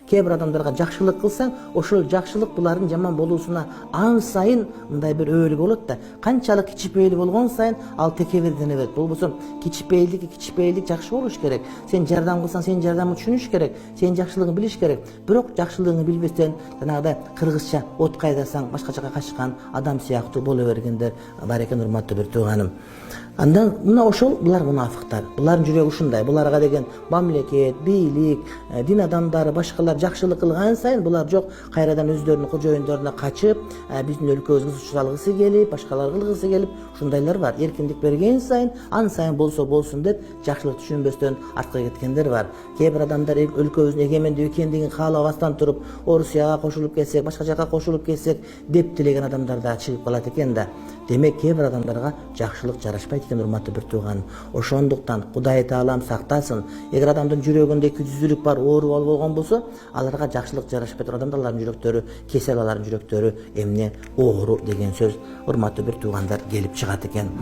Кээ бир адамдарга жакшылык кылсаң, ошол жакшылык булардын жаман болуусуна ан сайын мындай бир өөлү болот да. Канчалык кичипейли болгон сайын ал текебердене берет. Болбосо кичипейлик жакшы болуш керек. Сен жардам кылсаң, сен жардамды түшүнүш керек. Сен жакшылыгын билиш керек. Бирок жакшылыгын билбестен жанагыдай кыргызча от кайдасаң, башка жака качкан адам сыяктуу боло бергендер бар экен, урматтуу бир тууганым. Андан мына ошол булар мунафыктар. Булардын жүрөгү ушундай. Буларга деген мамлекет, бийлик, дин адамдары, башкалар жакшылык кылган сайын булар жок, кайрадан өздөрүнүн кожоюндоруна качып, биздин өлкөбүзгө сучуралгысы келип, башкалар кылгысы келип, ушундайлар бар. Эркиндик берген сайын, ан сайын болсо болсун деп жакшылык түшүнбөстөн артка кеткендер бар. Кээ бир адамдар өлкөбүздүн эгемендүү экендигин каалабастан туруп, Орусияга кошулуп кетсек, башка жака кошулуп кетсек деп тилеген адамдар да чыгып калат экен да. Демек кээ бир адамдарга жакшылык жарашпайт экен, урматтуу бир тууган. Ошондуктан Кудай Таалам сактасын. Эгер адамдын жүрөгүндө күчсүзлүк бар, оору болгон болсо, аларга жакшылык жарашпайт. Адамдардын жүрөктөрү кесел, алардын жүрөктөрү эмне оору деген сөз, урматтуу бир туугандар, келип чыгат экен.